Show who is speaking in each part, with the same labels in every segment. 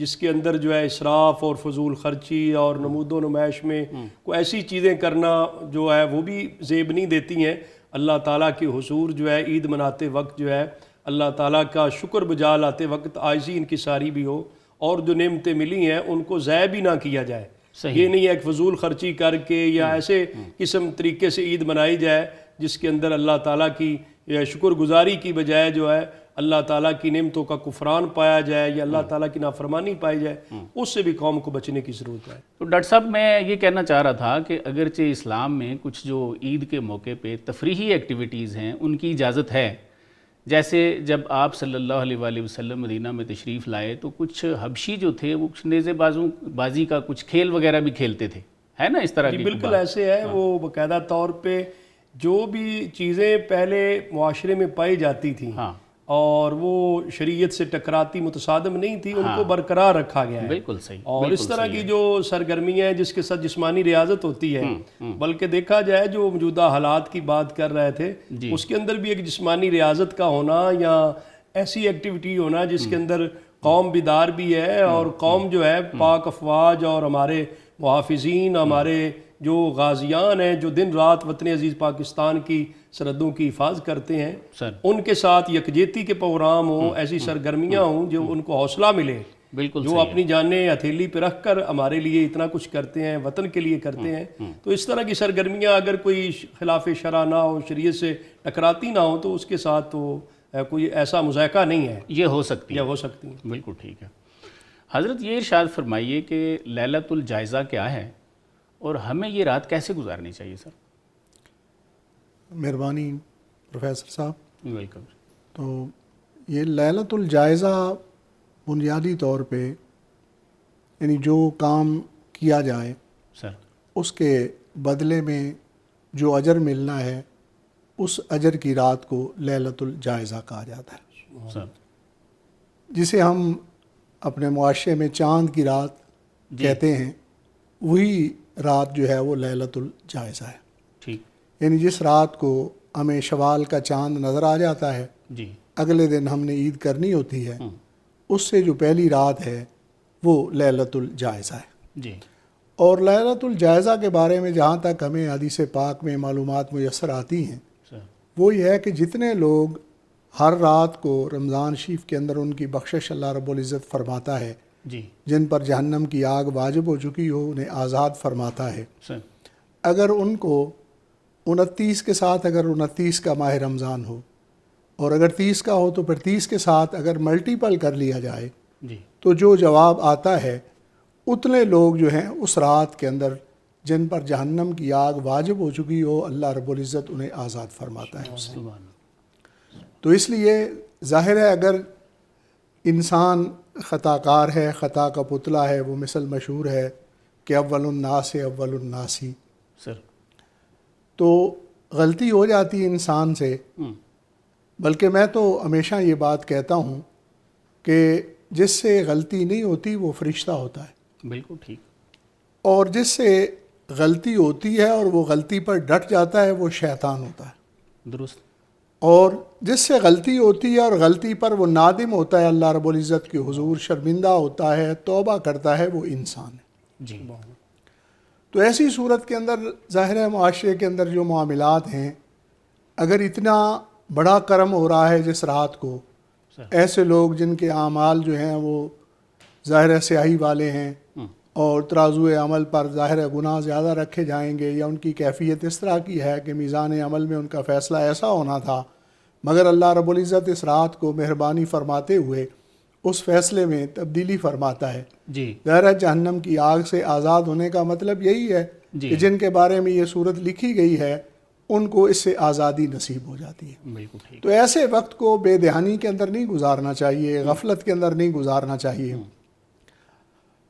Speaker 1: جس کے اندر جو ہے اسراف اور فضول خرچی اور نمود و نمائش میں کوئی ایسی چیزیں کرنا جو ہے وہ بھی زیب نہیں دیتی ہیں. اللہ تعالیٰ کے حضور جو ہے عید مناتے وقت جو ہے اللہ تعالیٰ کا شکر بجا لاتے وقت عاجزی انکساری بھی ہو, اور جو نعمتیں ملی ہیں ان کو ضائع بھی نہ کیا جائے. یہ نہیں ہے کہ فضول خرچی کر کے یا ایسے قسم طریقے سے عید منائی جائے جس کے اندر اللہ تعالیٰ کی شکر گزاری کی بجائے جو ہے اللہ تعالیٰ کی نعمتوں کا کفران پایا جائے یا اللہ تعالیٰ کی نافرمانی پائی جائے. اس سے بھی قوم کو بچنے کی ضرورت ہے.
Speaker 2: تو ڈاکٹر صاحب میں یہ کہنا چاہ رہا تھا کہ اگرچہ اسلام میں کچھ جو عید کے موقع پہ تفریحی ایکٹیویٹیز ہیں ان کی اجازت ہے, جیسے جب آپ صلی اللہ علیہ وآلہ وسلم مدینہ میں تشریف لائے تو کچھ حبشی جو تھے وہ کچھ نیزے بازی کا کچھ کھیل وغیرہ بھی کھیلتے تھے, ہے نا اس طرح کی؟
Speaker 1: بالکل ایسے ہے. وہ باقاعدہ طور پہ جو بھی چیزیں پہلے معاشرے میں پائی جاتی تھیں اور وہ شریعت سے ٹکراتی متصادم نہیں تھی, ان کو برقرار رکھا گیا ہے.
Speaker 2: بالکل صحیح.
Speaker 1: اور اس طرح کی جو سرگرمیاں ہیں جس کے ساتھ جسمانی ریاضت ہوتی ہے, بلکہ دیکھا جائے جو موجودہ حالات کی بات کر رہے تھے اس کے اندر بھی ایک جسمانی ریاضت کا ہونا یا ایسی ایکٹیویٹی ہونا جس کے اندر قوم بیدار بھی ہے, اور قوم جو ہے پاک افواج اور ہمارے محافظین, ہمارے جو غازیان ہیں جو دن رات وطن عزیز پاکستان کی سرحدوں کی حفاظت کرتے ہیں, ان کے ساتھ یکجہتی کے پروگرام ہوں, ایسی سرگرمیاں ہوں جو ان کو حوصلہ ملے,
Speaker 2: بالکل
Speaker 1: جو اپنی جانیں ہتھیلی پہ رکھ کر ہمارے لیے اتنا کچھ کرتے ہیں, وطن کے لیے کرتے ہیں. تو اس طرح کی سرگرمیاں اگر کوئی خلاف شرع نہ ہو, شریعت سے ٹکراتی نہ ہو, تو اس کے ساتھ تو کوئی ایسا مذائقہ نہیں ہے.
Speaker 2: یہ ہو سکتی
Speaker 1: ہے.
Speaker 2: بالکل ٹھیک ہے. حضرت یہ ارشاد فرمائیے کہ لیلۃ الجائزہ کیا ہے اور ہمیں یہ رات کیسے گزارنی چاہیے سر؟
Speaker 3: مہربانی پروفیسر صاحب.
Speaker 2: ویلکم.
Speaker 3: تو یہ لیلۃ الجائزہ بنیادی طور پہ یعنی جو کام کیا جائے
Speaker 2: سر
Speaker 3: اس کے بدلے میں جو اجر ملنا ہے اس اجر کی رات کو لیلۃ الجائزہ کہا جاتا ہے,
Speaker 2: سر
Speaker 3: جسے ہم اپنے معاشرے میں چاند کی رات کہتے ہیں. وہی رات جو ہے وہ لیلۃ الجائزہ ہے.
Speaker 2: ٹھیک.
Speaker 3: یعنی جس رات کو ہمیں شوال کا چاند نظر آ جاتا ہے,
Speaker 2: جی,
Speaker 3: اگلے دن ہم نے عید کرنی ہوتی ہے, اس سے جو پہلی رات ہے وہ لیلۃ الجائزہ ہے.
Speaker 2: جی.
Speaker 3: اور لیلۃ الجائزہ کے بارے میں جہاں تک ہمیں حدیث پاک میں معلومات میسر آتی ہیں وہ یہ ہے کہ جتنے لوگ ہر رات کو رمضان شریف کے اندر ان کی بخشش اللہ رب العزت فرماتا ہے,
Speaker 2: جی,
Speaker 3: جن پر جہنم کی آگ واجب ہو چکی ہو انہیں آزاد فرماتا ہے. اگر ان کو 29 کے ساتھ اگر 29 کا ماہ رمضان ہو اور اگر 30 کا ہو تو پھر 30 کے ساتھ اگر ملٹیپل کر لیا جائے
Speaker 2: جی,
Speaker 3: تو جو جواب آتا ہے اتنے لوگ جو ہیں اس رات کے اندر جن پر جہنم کی آگ واجب ہو چکی ہو اللہ رب العزت انہیں آزاد فرماتا ہے. تو اس لیے ظاہر ہے اگر انسان خطا کار ہے, خطا کا پتلا ہے, وہ مثل مشہور ہے کہ اول الناس اول الناسی,
Speaker 2: سر
Speaker 3: تو غلطی ہو جاتی ہے انسان سے. بلکہ میں تو ہمیشہ یہ بات کہتا ہوں کہ جس سے غلطی نہیں ہوتی وہ فرشتہ ہوتا ہے.
Speaker 2: بالکل ٹھیک.
Speaker 3: اور جس سے غلطی ہوتی ہے اور وہ غلطی پر ڈٹ جاتا ہے وہ شیطان ہوتا ہے.
Speaker 2: درست.
Speaker 3: اور جس سے غلطی ہوتی ہے اور غلطی پر وہ نادم ہوتا ہے اللہ رب العزت کے حضور شرمندہ ہوتا ہے, توبہ کرتا ہے, وہ انسان ہے.
Speaker 2: جی.
Speaker 3: تو ایسی صورت کے اندر ظاہر ہے معاشرے کے اندر جو معاملات ہیں, اگر اتنا بڑا کرم ہو رہا ہے جس رات کو, ایسے لوگ جن کے اعمال جو ہیں وہ ظاہر ہے سیاہی والے ہیں اور ترازو عمل پر ظاہر ہے گناہ زیادہ رکھے جائیں گے, یا ان کی کیفیت اس طرح کی ہے کہ میزان عمل میں ان کا فیصلہ ایسا ہونا تھا, مگر اللہ رب العزت اس رات کو مہربانی فرماتے ہوئے اس فیصلے میں تبدیلی فرماتا ہے.
Speaker 2: جی.
Speaker 3: ظاہر ہے جہنم کی آگ سے آزاد ہونے کا مطلب یہی ہے کہ جن کے بارے میں یہ صورت لکھی گئی ہے ان کو اس سے آزادی نصیب ہو جاتی ہے.
Speaker 2: بالکل ٹھیک.
Speaker 3: تو ایسے وقت کو بے دہانی کے اندر نہیں گزارنا چاہیے, غفلت کے اندر نہیں گزارنا چاہیے.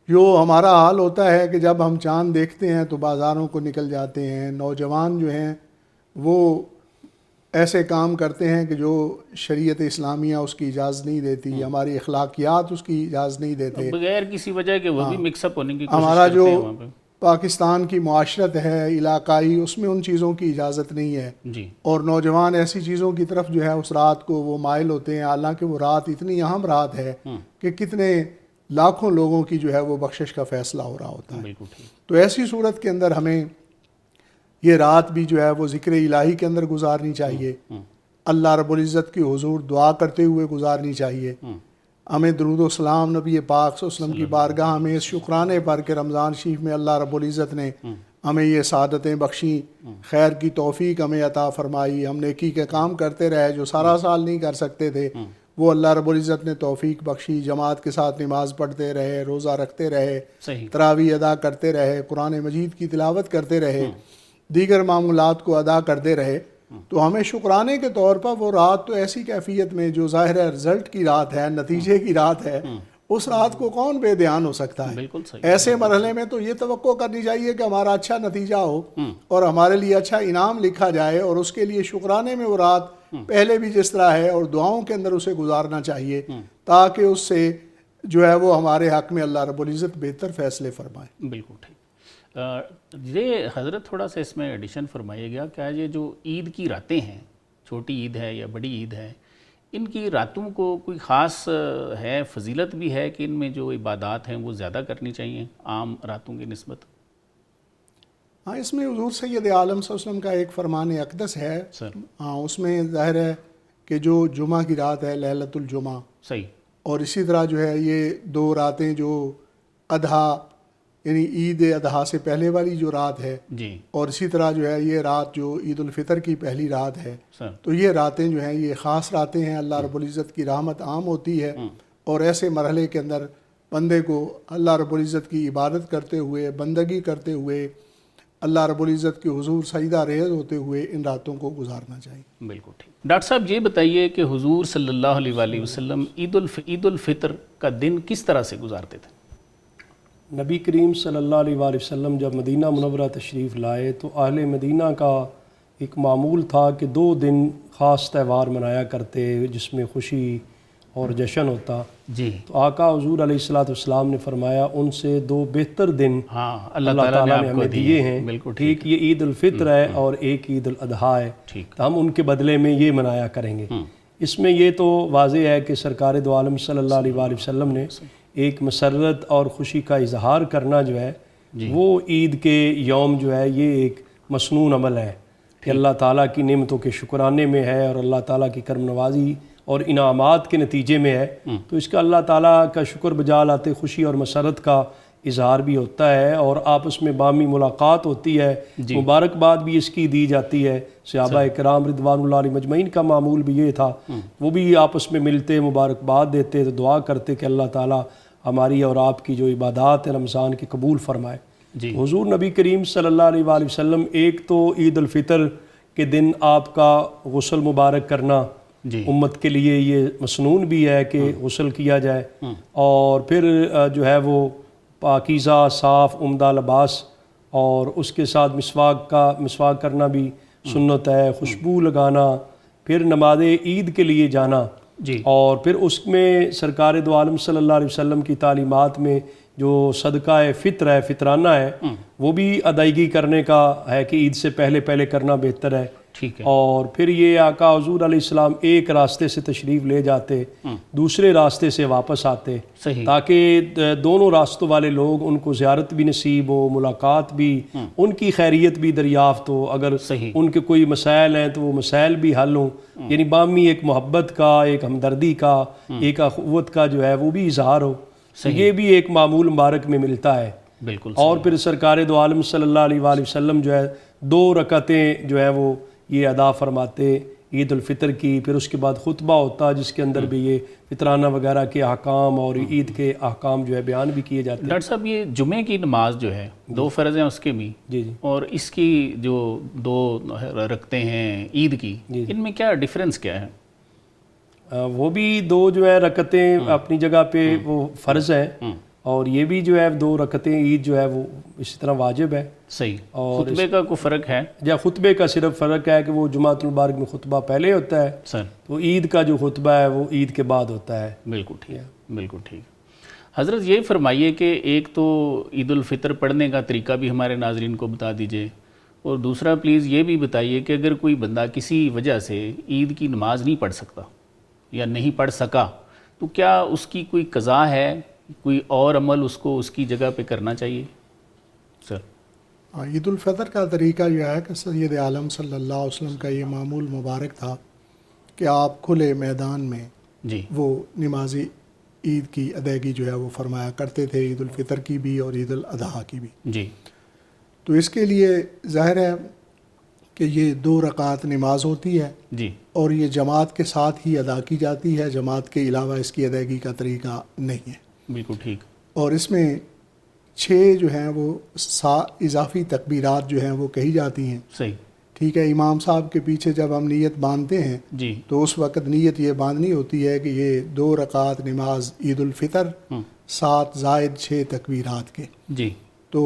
Speaker 3: جو ہمارا حال ہوتا ہے کہ جب ہم چاند دیکھتے ہیں تو بازاروں کو نکل جاتے ہیں, نوجوان جو ہیں وہ ایسے کام کرتے ہیں کہ جو شریعت اسلامیہ اس کی اجازت نہیں دیتی, ہماری اخلاقیات اس کی اجازت نہیں دیتے,
Speaker 2: بغیر کسی وجہ کے وہ بھی مکس اپ ہونے کی کوشش
Speaker 3: ہمارا
Speaker 2: کرتے ہیں.
Speaker 3: جو پاکستان کی معاشرت ہے علاقائی اس میں ان چیزوں کی اجازت نہیں ہے.
Speaker 2: جی.
Speaker 3: اور نوجوان ایسی چیزوں کی طرف جو ہے اس رات کو وہ مائل ہوتے ہیں, حالانکہ وہ رات اتنی اہم رات ہے کہ کتنے لاکھوں لوگوں کی جو ہے وہ بخشش کا فیصلہ ہو رہا ہوتا ہے.
Speaker 2: بالکل ٹھیک.
Speaker 3: تو ایسی صورت کے اندر ہمیں یہ رات بھی جو ہے وہ ذکر الہی کے اندر گزارنی چاہیے, اللہ رب العزت کی حضور دعا کرتے ہوئے گزارنی چاہیے. ہمیں درود و سلام نبی پاک صلی اللہ علیہ وسلم کی بارگاہ میں اس شکرانے پر کہ رمضان شریف میں اللہ رب العزت نے ہمیں یہ سعادتیں بخشیں, خیر کی توفیق ہمیں عطا فرمائی, ہم نیکی کے کام کرتے رہے جو سارا سال نہیں کر سکتے تھے, وہ اللہ رب العزت نے توفیق بخشی, جماعت کے ساتھ نماز پڑھتے رہے, روزہ رکھتے رہے, تراویح ادا کرتے رہے, قرآن مجید کی تلاوت کرتے رہے, دیگر معمولات کو ادا کرتے رہے. تو ہمیں شکرانے کے طور پر وہ رات تو ایسی کیفیت میں جو ظاہر ہے رزلٹ کی رات ہے, نتیجے کی رات ہے, اس رات کو کون بے دھیان ہو سکتا ہے.
Speaker 2: بالکل صحیح.
Speaker 3: ایسے مرحلے میں تو یہ توقع کرنی چاہیے کہ ہمارا اچھا نتیجہ ہو اور ہمارے لیے اچھا انعام لکھا جائے, اور اس کے لیے شکرانے میں وہ رات پہلے بھی جس طرح ہے اور دعاؤں کے اندر اسے گزارنا چاہیے تاکہ اس سے جو ہے وہ ہمارے حق میں اللہ رب العزت بہتر فیصلے فرمائے.
Speaker 2: بالکل ٹھیک. یہ حضرت تھوڑا سا اس میں ایڈیشن فرمائیے گا, کیا یہ جو عید کی راتیں ہیں, چھوٹی عید ہے یا بڑی عید ہے, ان کی راتوں کو کوئی خاص ہے, فضیلت بھی ہے کہ ان میں جو عبادات ہیں وہ زیادہ کرنی چاہیے عام راتوں کی نسبت؟
Speaker 3: ہاں, اس میں حضور سید عالم صلی اللہ علیہ وسلم کا ایک فرمان اقدس ہے. ہاں, اس میں ظاہر ہے کہ جو جمعہ کی رات ہے لیلۃ الجمعہ,
Speaker 2: صحیح,
Speaker 3: اور اسی طرح جو ہے یہ 2 راتیں جو اضحیٰ یعنی عید اضحیٰ سے پہلے والی جو رات ہے,
Speaker 2: جی,
Speaker 3: اور اسی طرح جو ہے یہ رات جو عید الفطر کی پہلی رات ہے,
Speaker 2: سر,
Speaker 3: تو یہ راتیں جو ہیں یہ خاص راتیں ہیں. اللہ رب العزت کی رحمت عام ہوتی ہے, اور ایسے مرحلے کے اندر بندے کو اللہ رب العزت کی عبادت کرتے ہوئے, بندگی کرتے ہوئے, اللہ رب العزت کی حضور سجدہ ریز ہوتے ہوئے ان راتوں کو گزارنا چاہیے.
Speaker 2: بالکل ٹھیک. ڈاکٹر صاحب یہ بتائیے کہ حضور صلی اللہ علیہ وآلہ وسلم عید الفطر کا دن کس طرح سے گزارتے تھے؟
Speaker 1: نبی کریم صلی اللہ علیہ وآلہ وسلم جب مدینہ منورہ تشریف لائے تو اہل مدینہ کا ایک معمول تھا کہ 2 دن خاص تہوار منایا کرتے جس میں خوشی اور جشن ہوتا.
Speaker 2: جی,
Speaker 1: تو آقا حضور علیہ الصلوۃ والسلام نے فرمایا ان سے 2 بہتر دن
Speaker 2: ہاں
Speaker 1: اللہ تعالیٰ نے ہمیں دیے ہیں.
Speaker 2: بالکل
Speaker 1: ٹھیک, یہ عید الفطر ہے اور ایک عید الاضحیٰ ہے, تو ہم ان کے بدلے میں یہ منایا کریں گے. اس میں یہ تو واضح ہے کہ سرکار دو عالم صلی اللہ علیہ وآلہ وسلم نے ایک مسرت اور خوشی کا اظہار کرنا جو ہے وہ عید کے یوم جو ہے یہ ایک مسنون عمل ہے کہ اللہ تعالیٰ کی نعمتوں کے شکرانے میں ہے اور اللہ تعالیٰ کی کرم نوازی اور انعامات کے نتیجے میں ہے. تو اس کا اللہ تعالیٰ کا شکر بجا لاتے خوشی اور مسرت کا اظہار بھی ہوتا ہے اور آپس میں باہمی ملاقات ہوتی ہے, مبارکباد بھی اس کی دی جاتی ہے. صحابہ کرام رضوان اللہ علیہ مجمعین کا معمول بھی یہ تھا, وہ بھی آپس میں ملتے مبارکباد دیتے تو دعا کرتے کہ اللہ تعالیٰ ہماری اور آپ کی جو عبادات ہیں رمضان کی قبول فرمائے. حضور نبی کریم صلی اللہ علیہ وآلہ وسلم ایک تو عید الفطر کے دن آپ کا غسل مبارک کرنا امت کے لیے یہ مسنون بھی ہے کہ غسل کیا جائے, اور پھر جو ہے وہ پاکیزہ صاف عمدہ لباس اور اس کے ساتھ مسواک کرنا بھی سنت ہے, خوشبو لگانا, پھر نماز عید کے لیے جانا, اور پھر اس میں سرکار دو عالم صلی اللہ علیہ وسلم کی تعلیمات میں جو صدقہ فطر ہے, فطرانہ ہے, وہ بھی ادائیگی کرنے کا ہے کہ عید سے پہلے کرنا بہتر ہے. اور پھر یہ آقا حضور علیہ السلام ایک راستے سے تشریف لے جاتے, دوسرے راستے سے واپس آتے, تاکہ دونوں راستوں والے لوگ ان کو زیارت بھی نصیب ہو, ملاقات بھی, ان کی خیریت بھی دریافت ہو, اگر ان کے کوئی مسائل ہیں تو وہ مسائل بھی حل ہوں. یعنی باہمی ایک محبت کا, ایک ہمدردی کا, ایک اخوت کا جو ہے وہ بھی اظہار ہو. یہ بھی ایک معمول مبارک میں ملتا ہے. اور پھر سرکار دو عالم صلی اللہ علیہ وآلہ وسلم جو ہے 2 رکعتیں جو ہے وہ یہ ادا فرماتے عید الفطر کی. پھر اس کے بعد خطبہ ہوتا جس کے اندر بھی یہ فطرانہ وغیرہ کے احکام اور عید کے احکام جو ہے بیان بھی کیے جاتے ہیں.
Speaker 2: ڈاکٹر صاحب یہ جمعے کی نماز جو ہے 2 فرض ہیں اس کے بھی, اور اس کی جو 2 رکھتے ہیں عید کی, ان میں کیا ڈیفرنس کیا ہے؟
Speaker 1: وہ بھی 2 جو ہے رکعتیں اپنی جگہ پہ وہ فرض ہیں, اور یہ بھی جو ہے 2 رکعتیں عید جو ہے وہ اسی طرح واجب ہے.
Speaker 2: صحیح. اور خطبے کا کوئی فرق ہے؟
Speaker 1: یا خطبے کا صرف فرق ہے کہ وہ جمعۃ المبارک میں خطبہ پہلے ہوتا ہے
Speaker 2: سر,
Speaker 1: تو عید کا جو خطبہ ہے وہ عید کے بعد ہوتا ہے.
Speaker 2: بالکل ٹھیک, بالکل ٹھیک. حضرت یہ فرمائیے کہ ایک تو عید الفطر پڑھنے کا طریقہ بھی ہمارے ناظرین کو بتا دیجئے, اور دوسرا پلیز یہ بھی بتائیے کہ اگر کوئی بندہ کسی وجہ سے عید کی نماز نہیں پڑھ سکتا یا نہیں پڑھ سکا تو کیا اس کی کوئی قضا ہے کوئی اور عمل اس کو اس کی جگہ پہ کرنا چاہیے سر؟
Speaker 3: عید الفطر کا طریقہ یہ ہے کہ سید عالم صلی اللہ علیہ وسلم کا یہ معمول مبارک تھا کہ آپ کھلے میدان میں
Speaker 2: جی
Speaker 3: وہ نماز عید کی ادائیگی جو ہے وہ فرمایا کرتے تھے، عید الفطر کی بھی اور عید الاضحیٰ کی بھی۔
Speaker 2: جی
Speaker 3: تو اس کے لیے ظاہر ہے کہ یہ 2 رکعت نماز ہوتی ہے
Speaker 2: جی
Speaker 3: اور یہ جماعت کے ساتھ ہی ادا کی جاتی ہے، جماعت کے علاوہ اس کی ادائیگی کا طریقہ نہیں ہے۔
Speaker 2: بالکل ٹھیک۔
Speaker 3: اور اس میں 6 جو ہیں وہ اضافی تکبیرات جو ہیں وہ کہی جاتی ہیں،
Speaker 2: صحیح،
Speaker 3: ٹھیک ہے۔ امام صاحب کے پیچھے جب ہم نیت باندھتے ہیں
Speaker 2: جی
Speaker 3: تو اس وقت نیت یہ باندھنی ہوتی ہے کہ یہ 2 رکعت نماز عید الفطر 7 زائد 6 تکبیرات کے،
Speaker 2: جی
Speaker 3: تو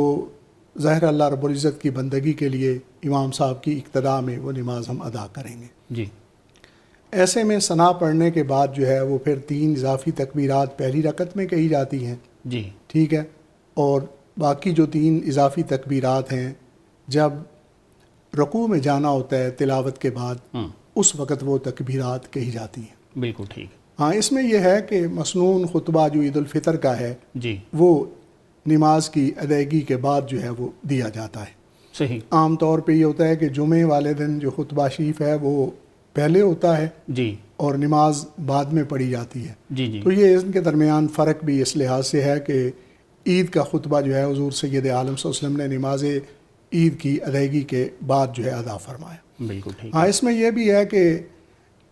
Speaker 3: ظاہر اللہ رب العزت کی بندگی کے لیے امام صاحب کی اقتداء میں وہ نماز ہم ادا کریں گے۔
Speaker 2: جی
Speaker 3: ایسے میں ثنا پڑھنے کے بعد جو ہے وہ پھر 3 اضافی تکبیرات پہلی رکعت میں کہی جاتی ہیں،
Speaker 2: جی
Speaker 3: ٹھیک ہے، اور باقی جو 3 اضافی تکبیرات ہیں جب رکوع میں جانا ہوتا ہے تلاوت کے بعد اس وقت وہ تکبیرات کہی جاتی ہیں۔
Speaker 2: بالکل ٹھیک۔
Speaker 3: ہاں، اس میں یہ ہے کہ مسنون خطبہ جو عید الفطر کا ہے
Speaker 2: جی
Speaker 3: وہ نماز کی ادائیگی کے بعد جو ہے وہ دیا جاتا ہے۔
Speaker 2: صحیح،
Speaker 3: عام طور پہ یہ ہوتا ہے کہ جمعے والے دن جو خطبہ شریف ہے وہ پہلے ہوتا ہے
Speaker 2: جی
Speaker 3: اور نماز بعد میں پڑھی جاتی ہے۔
Speaker 2: جی جی
Speaker 3: تو یہ ان کے درمیان فرق بھی اس لحاظ سے ہے کہ عید کا خطبہ جو ہے حضور سید عالم صلی اللہ علیہ وسلم نے نماز عید کی ادائیگی کے بعد جو ہے ادا فرمایا۔
Speaker 2: بالکل ٹھیک۔
Speaker 3: ہاں، اس میں یہ بھی ہے کہ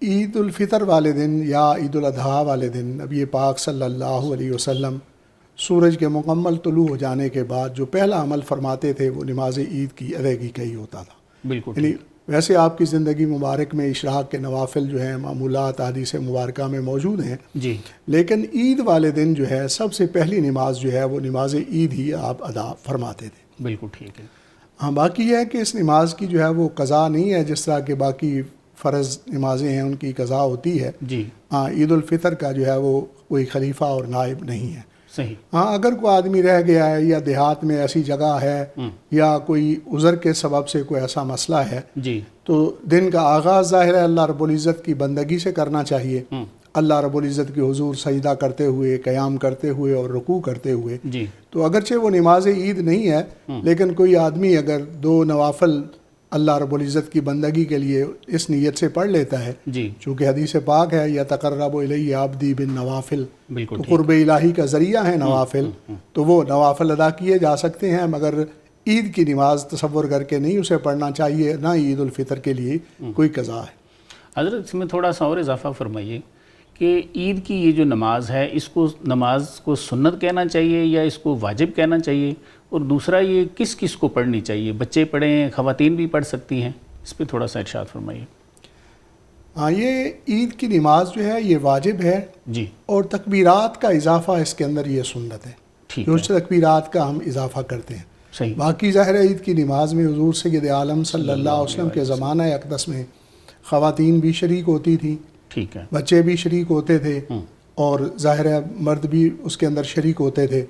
Speaker 3: عید الفطر والے دن یا عید الاضحیٰ والے دن نبی پاک صلی اللہ علیہ وسلم سورج کے مکمل طلوع ہو جانے کے بعد جو پہلا عمل فرماتے تھے وہ نماز عید کی ادائیگی کا ہی ہوتا تھا۔
Speaker 2: بالکل
Speaker 3: یعنی
Speaker 2: ٹھیک۔
Speaker 3: ویسے آپ کی زندگی مبارک میں اشراق کے نوافل جو ہیں معمولات حدیث مبارکہ میں موجود ہیں،
Speaker 2: جی
Speaker 3: لیکن عید والے دن جو ہے سب سے پہلی نماز جو ہے وہ نماز عید ہی آپ ادا فرماتے تھے۔
Speaker 2: بالکل ٹھیک ہے۔
Speaker 3: ہاں، باقی یہ ہے کہ اس نماز کی جو ہے وہ قضا نہیں ہے جس طرح کہ باقی فرض نمازیں ہیں ان کی قضا ہوتی ہے۔
Speaker 2: جی
Speaker 3: ہاں، عید الفطر کا جو ہے وہ کوئی خلیفہ اور نائب نہیں ہے۔
Speaker 2: صحیح،
Speaker 3: ہاں، اگر کوئی آدمی رہ گیا ہے یا دیہات میں ایسی جگہ ہے یا کوئی عذر کے سبب سے کوئی ایسا مسئلہ ہے
Speaker 2: جی
Speaker 3: تو دن کا آغاز ظاہر ہے اللہ رب العزت کی بندگی سے کرنا چاہیے، اللہ رب العزت کے حضور سجدہ کرتے ہوئے، قیام کرتے ہوئے اور رکوع کرتے ہوئے۔
Speaker 2: جی
Speaker 3: تو اگرچہ وہ نماز عید نہیں ہے لیکن کوئی آدمی اگر 2 نوافل اللہ رب العزت کی بندگی کے لیے اس نیت سے پڑھ لیتا ہے،
Speaker 2: جی
Speaker 3: چونکہ حدیث پاک ہے یا تقرب الی عبدی بن نوافل،
Speaker 2: بالکل
Speaker 3: تو
Speaker 2: ٹھیک۔
Speaker 3: قرب الہی کا ذریعہ ہے نوافل، تو وہ نوافل ادا کیے جا سکتے ہیں، مگر عید کی نماز تصور کر کے نہیں اسے پڑھنا چاہیے، نہ عید الفطر کے لیے کوئی قضا ہے۔
Speaker 2: حضرت اس میں تھوڑا سا اور اضافہ فرمائیے کہ عید کی یہ جو نماز ہے اس کو نماز کو سنت کہنا چاہیے یا اس کو واجب کہنا چاہیے، اور دوسرا یہ کس کس کو پڑھنی چاہیے؟ بچے پڑھیں، خواتین بھی پڑھ سکتی ہیں؟ اس پہ تھوڑا سا ارشاد فرمائیے۔
Speaker 3: ہاں، یہ عید کی نماز جو ہے یہ واجب ہے
Speaker 2: جی
Speaker 3: اور تکبیرات کا اضافہ اس کے اندر یہ سنت ہے،
Speaker 2: ٹھیک
Speaker 3: جو
Speaker 2: ہے،
Speaker 3: تکبیرات کا ہم اضافہ کرتے ہیں۔
Speaker 2: صحیح،
Speaker 3: باقی ظاہر عید کی نماز میں حضور سید عالم صلی اللہ علیہ وسلم کے زمانہ اقدس میں خواتین بھی شریک ہوتی تھیں،
Speaker 2: ٹھیک ہے،
Speaker 3: بچے بھی شریک ہوتے تھے اور ظاہر ہے مرد بھی اس کے اندر شریک ہوتے تھے،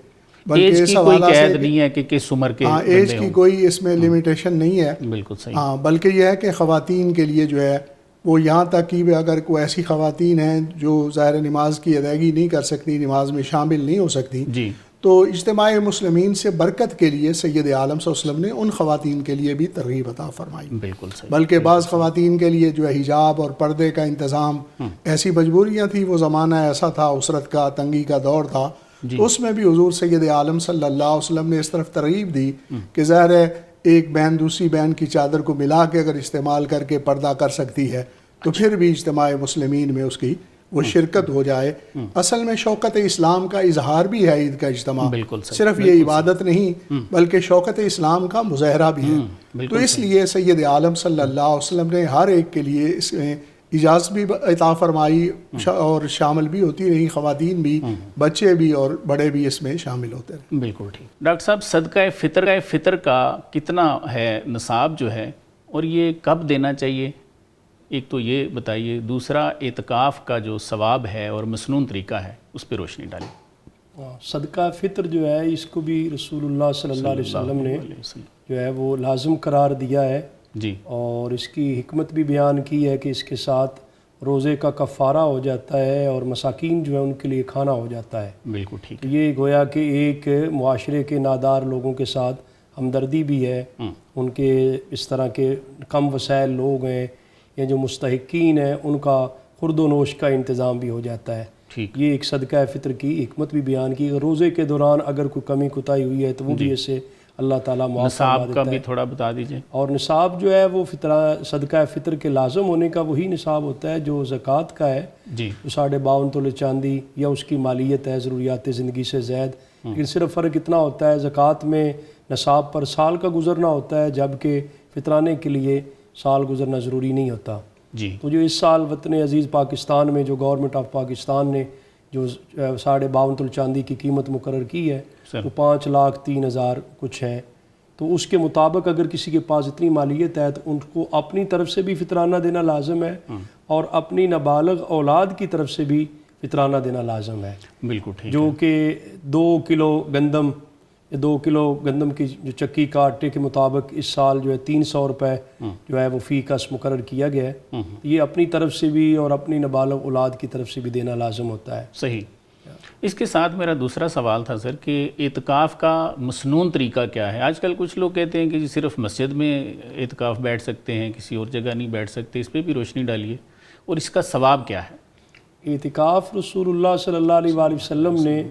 Speaker 2: ایج
Speaker 3: اس
Speaker 2: کی کوئی
Speaker 3: حوالہ
Speaker 2: قید
Speaker 3: سے
Speaker 2: نہیں ہے کہ کس عمر کے
Speaker 3: ہاں،
Speaker 2: بندے
Speaker 3: ایج کی
Speaker 2: ہوں۔
Speaker 3: کوئی اس میں لمیٹیشن نہیں ہے،
Speaker 2: بالکل صحیح،
Speaker 3: ہاں، بلکہ یہ ہے کہ خواتین کے لیے جو ہے وہ یہاں تک کہ بھی اگر کوئی ایسی خواتین ہیں جو ظاہر نماز کی ادائیگی نہیں کر سکتی، نماز میں شامل نہیں ہو سکتی،
Speaker 2: جی
Speaker 3: تو اجتماع مسلمین سے برکت کے لیے سید عالم صلی اللہ علیہ وسلم نے ان خواتین کے لیے بھی ترغیب عطا فرمائی،
Speaker 2: بالکل صحیح،
Speaker 3: بلکہ بعض خواتین کے لیے جو ہے حجاب اور پردے کا انتظام، ایسی مجبوریاں تھیں، وہ زمانہ ایسا تھا، اسرت کا تنگی کا دور تھا، تو اس میں بھی حضور سید عالم صلی اللہ علیہ وسلم نے اس طرف ترغیب دی کہ ظاہر ہے ایک بہن دوسری بہن کی چادر کو ملا کے اگر استعمال کر کے پردہ کر سکتی ہے تو پھر بھی اجتماع مسلمین میں اس کی وہ شرکت ہو جائے۔ اصل میں شوکت اسلام کا اظہار بھی ہے عید کا اجتماع،
Speaker 2: بالکل صحیح،
Speaker 3: صرف یہ عبادت نہیں بلکہ شوکت اسلام کا مظاہرہ بھی ہے، تو اس لیے سید عالم صلی اللہ علیہ وسلم نے ہر ایک کے لیے اس میں اجازت بھی عطا فرمائی اور شامل بھی ہوتی رہی، خواتین بھی، بچے بھی اور بڑے بھی اس میں شامل ہوتے رہے۔
Speaker 2: بالکل ٹھیک۔ ڈاکٹر صاحب، صدقہ فطر کا کتنا ہے نصاب جو ہے اور یہ کب دینا چاہیے؟ ایک تو یہ بتائیے، دوسرا اعتکاف کا جو ثواب ہے اور مسنون طریقہ ہے اس پہ روشنی ڈالیں۔
Speaker 1: صدقہ فطر جو ہے اس کو بھی رسول اللہ صلی اللہ علیہ وسلم نے جو ہے وہ لازم قرار دیا ہے،
Speaker 2: جی
Speaker 1: اور اس کی حکمت بھی بیان کی ہے کہ اس کے ساتھ روزے کا کفارہ ہو جاتا ہے اور مساکین جو ہے ان کے لیے کھانا ہو جاتا ہے۔
Speaker 2: بالکل ٹھیک ہے۔
Speaker 1: یہ گویا کہ ایک معاشرے کے نادار لوگوں کے ساتھ ہمدردی بھی ہے، ان کے اس طرح کے کم وسائل لوگ ہیں یا جو مستحقین ہیں ان کا خورد و نوش کا انتظام بھی ہو جاتا ہے۔
Speaker 2: ٹھیک،
Speaker 1: یہ ایک صدقہ فطر کی حکمت بھی بیان کی۔ روزے کے دوران اگر کوئی کمی کوتاہی ہوئی ہے تو وہ بھی اسے اللہ تعالیٰ معاف فرما
Speaker 2: نصاب کا
Speaker 1: دیتا
Speaker 2: بھی
Speaker 1: ہے۔
Speaker 2: تھوڑا بتا دیجئے۔
Speaker 1: اور نصاب جو ہے وہ صدقہ فطر کے لازم ہونے کا وہی نصاب ہوتا ہے جو زکوٰۃ کا ہے،
Speaker 2: جی،
Speaker 1: جو 52.5 تولے چاندی یا اس کی مالیت ہے ضروریات زندگی سے زائد۔ لیکن صرف فرق اتنا ہوتا ہے زکوٰۃ میں نصاب پر سال کا گزرنا ہوتا ہے، جبکہ فطرانے کے لیے سال گزرنا ضروری نہیں ہوتا۔
Speaker 2: جی،
Speaker 1: تو جو اس سال وطن عزیز پاکستان میں جو گورنمنٹ آف پاکستان نے جو 52.5 تولے چاندی کی قیمت مقرر کی ہے
Speaker 2: سر،
Speaker 1: وہ 5,03,000 کچھ ہے، تو اس کے مطابق اگر کسی کے پاس اتنی مالیت ہے تو ان کو اپنی طرف سے بھی فطرانہ دینا لازم ہے اور اپنی نابالغ اولاد کی طرف سے بھی فطرانہ دینا لازم ہے،
Speaker 2: بالکل ٹھیک،
Speaker 1: جو کہ 2 کلو گندم یا 2 کلو گندم کی جو چکی کا آٹے کے مطابق اس سال جو ہے 300 روپے جو ہے وہ فی کس مقرر کیا گیا ہے۔ یہ اپنی طرف سے بھی اور اپنی نابالغ اولاد کی طرف سے بھی دینا لازم ہوتا ہے۔
Speaker 2: صحیح۔ اس کے ساتھ میرا دوسرا سوال تھا سر کہ اعتکاف کا مسنون طریقہ کیا ہے؟ آج کل کچھ لوگ کہتے ہیں کہ جی صرف مسجد میں اعتکاف بیٹھ سکتے ہیں، کسی اور جگہ نہیں بیٹھ سکتے، اس پہ بھی روشنی ڈالیے، اور اس کا ثواب کیا ہے؟
Speaker 1: اعتکاف رسول اللہ صلی اللہ علیہ وآلہ وسلم نے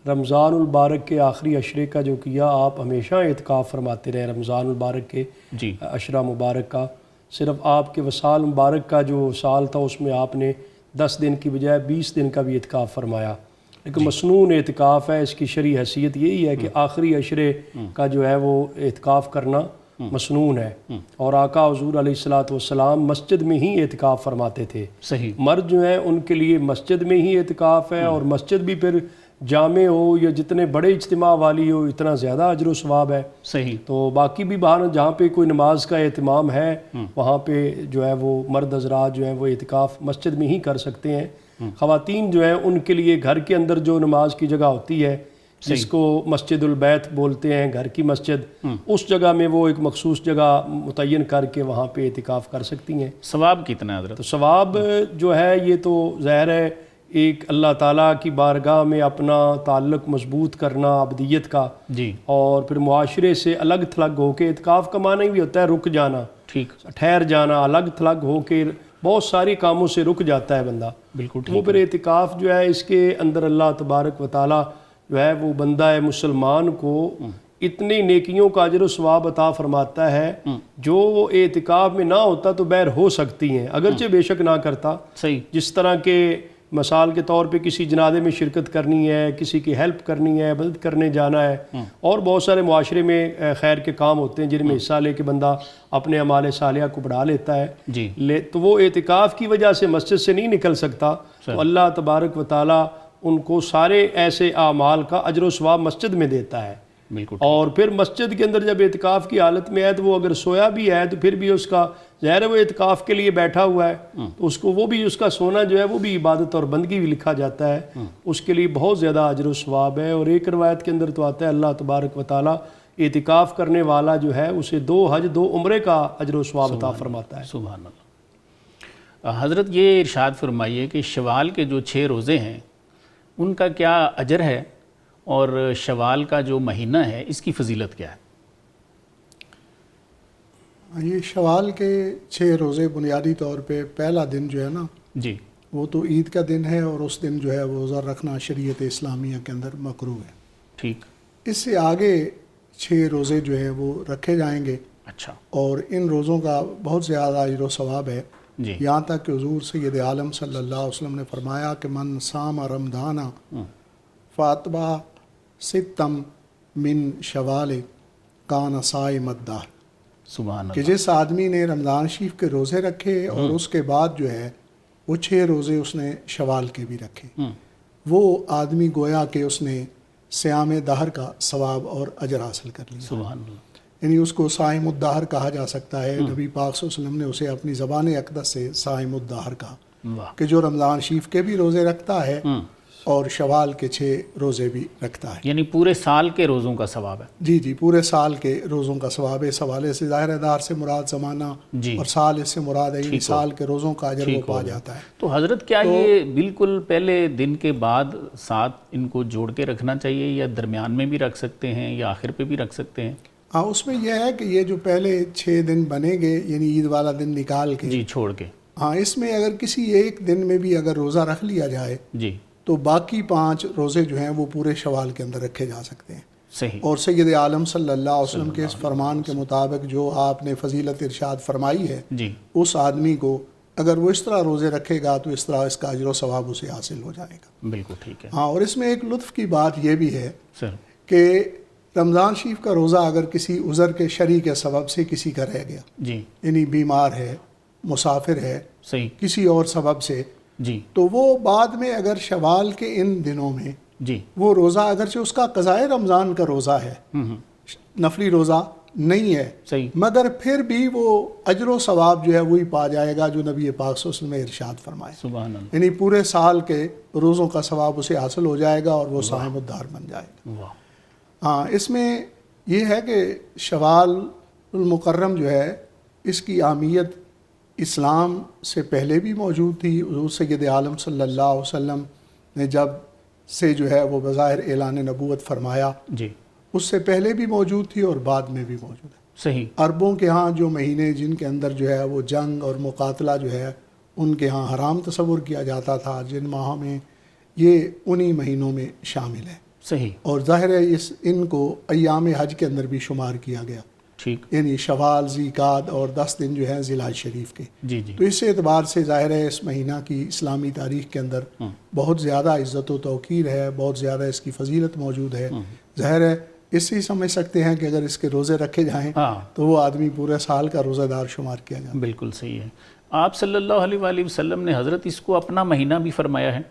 Speaker 1: رمضان المبارک کے آخری عشرے کا جو کیا، آپ ہمیشہ اعتکاف فرماتے رہے رمضان المبارک کے
Speaker 2: جی،
Speaker 1: عشرہ مبارک کا۔ صرف آپ کے وصال مبارک کا جو سال تھا اس میں آپ نے 10 دن کی بجائے 20 دن کا بھی اعتکاف فرمایا، لیکن مسنون اعتکاف ہے۔ اس کی شرعی حیثیت یہی ہے کہ آخری عشرے کا جو ہے وہ اعتکاف کرنا مسنون ہے، اور آقا حضور علیہ الصلوۃ والسلام مسجد میں ہی اعتکاف فرماتے تھے۔
Speaker 2: صحیح،
Speaker 1: مرد جو ہیں ان کے لیے مسجد میں ہی اعتکاف ہے، اور مسجد بھی پھر جامع ہو یا جتنے بڑے اجتماع والی ہو اتنا زیادہ اجر و ثواب ہے۔
Speaker 2: صحیح،
Speaker 1: تو باقی بھی باہر جہاں پہ کوئی نماز کا اہتمام ہے وہاں پہ جو ہے وہ مرد حضرات جو ہیں وہ اعتکاف مسجد میں ہی کر سکتے ہیں۔ خواتین جو ہیں ان کے لیے گھر کے اندر جو نماز کی جگہ ہوتی ہے جس کو مسجد البیت بولتے ہیں، گھر کی مسجد، اس جگہ میں وہ ایک مخصوص جگہ متعین کر کے وہاں پہ اعتکاف کر سکتی ہیں۔
Speaker 2: ثواب کتنا ہے حضرت؟
Speaker 1: تو ثواب جو ہے یہ تو ظاہر ہے ایک اللہ تعالیٰ کی بارگاہ میں اپنا تعلق مضبوط کرنا عبدیت کا،
Speaker 2: جی،
Speaker 1: اور پھر معاشرے سے الگ تھلگ ہو کے، اعتکاف کا معنی بھی ہوتا ہے رک جانا،
Speaker 2: ٹھیک،
Speaker 1: ٹھہر جانا، الگ تھلگ ہو کے بہت ساری کاموں سے رک جاتا ہے بندہ۔
Speaker 2: بالکل
Speaker 1: وہ
Speaker 2: ٹھیک،
Speaker 1: پھر اعتکاف جو ہے اس کے اندر اللہ تبارک و تعالیٰ جو ہے وہ بندہ مسلمان کو اتنی نیکیوں کا اجر و ثواب عطا فرماتا ہے جو وہ اعتکاف میں نہ ہوتا تو بہر ہو سکتی ہیں، اگرچہ بے شک نہ کرتا۔
Speaker 2: صحیح،
Speaker 1: جس طرح کے مثال کے طور پہ کسی جنازے میں شرکت کرنی ہے، کسی کی ہیلپ کرنی ہے، مدد کرنے جانا ہے، اور بہت سارے معاشرے میں خیر کے کام ہوتے ہیں جن میں حصہ لے کے بندہ اپنے اعمال صالحہ کو بڑھا لیتا ہے،
Speaker 2: جی،
Speaker 1: تو وہ اعتکاف کی وجہ سے مسجد سے نہیں نکل سکتا، تو اللہ تبارک و تعالیٰ ان کو سارے ایسے اعمال کا اجر و ثواب مسجد میں دیتا ہے۔
Speaker 2: بالکل،
Speaker 1: اور پھر مسجد کے اندر جب اعتکاف کی حالت میں ہے تو وہ اگر سویا بھی ہے تو پھر بھی اس کا ظاہر ہے وہ اعتکاف کے لیے بیٹھا ہوا ہے، تو اس کو وہ بھی اس کا سونا جو ہے وہ بھی عبادت اور بندگی بھی لکھا جاتا ہے، اس کے لیے بہت زیادہ اجر و ثواب ہے۔ اور ایک روایت کے اندر تو آتا ہے اللہ تبارک و تعالیٰ اعتکاف کرنے والا جو ہے اسے 2 حج 2 عمرے کا اجر و ثواب عطا فرماتا ہے۔
Speaker 2: سبحان اللہ۔ حضرت یہ ارشاد فرمائیے کہ شوال کے جو 6 روزے ہیں ان کا کیا اجر ہے، اور شوال کا جو مہینہ ہے اس کی فضیلت کیا ہے؟
Speaker 3: یہ شوال کے 6 روزے بنیادی طور پہ پہلا دن جو ہے نا
Speaker 2: جی،
Speaker 3: وہ تو عید کا دن ہے، اور اس دن جو ہے وہ روزہ رکھنا شریعت اسلامیہ کے اندر مکروہ ہے۔
Speaker 2: ٹھیک،
Speaker 3: اس سے آگے 6 روزے جو ہے وہ رکھے جائیں گے،
Speaker 2: اچھا،
Speaker 3: اور ان روزوں کا بہت زیادہ اجر و ثواب ہے،
Speaker 2: جی،
Speaker 3: یہاں تک کہ حضور سید عالم صلی اللہ علیہ وسلم نے فرمایا کہ من صام رمضان فاتبع ستم من شوال کان صائم الدہر،
Speaker 2: سبحان
Speaker 3: کہ
Speaker 2: اللہ،
Speaker 3: جس آدمی نے رمضان شریف کے روزے رکھے اور اس کے بعد جو ہے وہ 6 روزے اس نے شوال کے بھی رکھے، وہ آدمی گویا کہ اس نے صیام دہر کا ثواب اور اجر حاصل کر لیا،
Speaker 2: سبحان اللہ،
Speaker 3: یعنی اس کو صائم الدہر کہا جا سکتا ہے۔ نبی پاک صلی اللہ علیہ وسلم نے اسے اپنی زبان اقدس سے صائم الدہر کہا،
Speaker 2: واہ،
Speaker 3: کہ جو رمضان شریف کے بھی روزے رکھتا ہے اور شوال کے 6 روزے بھی رکھتا ہے.
Speaker 2: یعنی پورے سال کے روزوں کا ثواب ہے.
Speaker 3: جی پورے سال کے روزوں کا ثواب ہے. اس حوالے سے ظاہر دار سے مراد زمانہ اور سال اس سے مراد ہے سال کے روزوں کا اجر وہ پا جاتا ہے.
Speaker 2: تو حضرت کیا یہ بالکل پہلے دن کے بعد ساتھ ان کو جوڑ کے رکھنا چاہیے یا درمیان میں بھی رکھ سکتے ہیں یا آخر پہ بھی رکھ سکتے ہیں؟
Speaker 3: ہاں اس میں یہ ہے کہ یہ جو پہلے 6 دن بنے گے یعنی عید والا دن نکال کے
Speaker 2: چھوڑ کے،
Speaker 3: ہاں اس میں اگر کسی ایک دن میں بھی اگر روزہ رکھ لیا جائے تو باقی 5 روزے جو ہیں وہ پورے شوال کے اندر رکھے جا سکتے ہیں.
Speaker 2: صحیح.
Speaker 3: اور سید عالم صلی اللہ علیہ وسلم کے اس فرمان کے مطابق جو آپ نے فضیلت ارشاد فرمائی ہے اس آدمی کو اگر وہ اس طرح روزے رکھے گا تو اس طرح اس کا اجر و ثواب اسے حاصل ہو جائے گا.
Speaker 2: بالکل ٹھیک ہے.
Speaker 3: ہاں اور اس میں ایک لطف کی بات یہ بھی ہے
Speaker 2: سر
Speaker 3: کہ رمضان شریف کا روزہ اگر کسی عذر کے شرعی کے سبب سے کسی کا رہ گیا یعنی بیمار ہے، مسافر ہے،
Speaker 2: صحیح،
Speaker 3: کسی اور سبب سے تو وہ بعد میں اگر شوال کے ان دنوں میں وہ روزہ اگرچہ اس کا قضائے رمضان کا روزہ ہے، نفلی روزہ نہیں ہے،
Speaker 2: صحیح،
Speaker 3: مگر پھر بھی وہ اجر و ثواب جو ہے وہی پا جائے گا جو نبی پاک صلی اللہ علیہ وسلم نے ارشاد فرمائے.
Speaker 2: سبحان اللہ.
Speaker 3: یعنی پورے سال کے روزوں کا ثواب اسے حاصل ہو جائے گا اور وہ صائم الدار بن جائے گا. ہاں اس میں یہ ہے کہ شوال المکرم جو ہے اس کی اہمیت اسلام سے پہلے بھی موجود تھی. حضور سید عالم صلی اللہ علیہ وسلم نے جب سے جو ہے وہ بظاہر اعلان نبوت فرمایا اس سے پہلے بھی موجود تھی اور بعد میں بھی موجود ہے.
Speaker 2: صحیح.
Speaker 3: عربوں کے ہاں جو مہینے جن کے اندر جو ہے وہ جنگ اور مقاتلہ جو ہے ان کے ہاں حرام تصور کیا جاتا تھا، جن ماہ میں یہ انہی مہینوں میں شامل ہے.
Speaker 2: صحیح.
Speaker 3: اور ظاہر ہے ان کو ایام حج کے اندر بھی شمار کیا گیا.
Speaker 2: ٹھیک.
Speaker 3: یعنی شوال، ذیقعد اور 10 دن جو ہیں ذی الحج شریف کے. تو اس اعتبار سے ظاہر ہے اس مہینہ کی اسلامی تاریخ کے اندر بہت زیادہ عزت و توقیر ہے، بہت زیادہ اس کی فضیلت موجود ہے. ظاہر ہے اس سے سمجھ سکتے ہیں کہ اگر اس کے روزے رکھے جائیں تو وہ آدمی پورے سال کا روزہ دار شمار کیا جائے. بالکل
Speaker 2: صحیح ہے. آپ صلی اللہ علیہ وآلہ وسلم نے حضرت اس کو اپنا مہینہ بھی فرمایا ہے،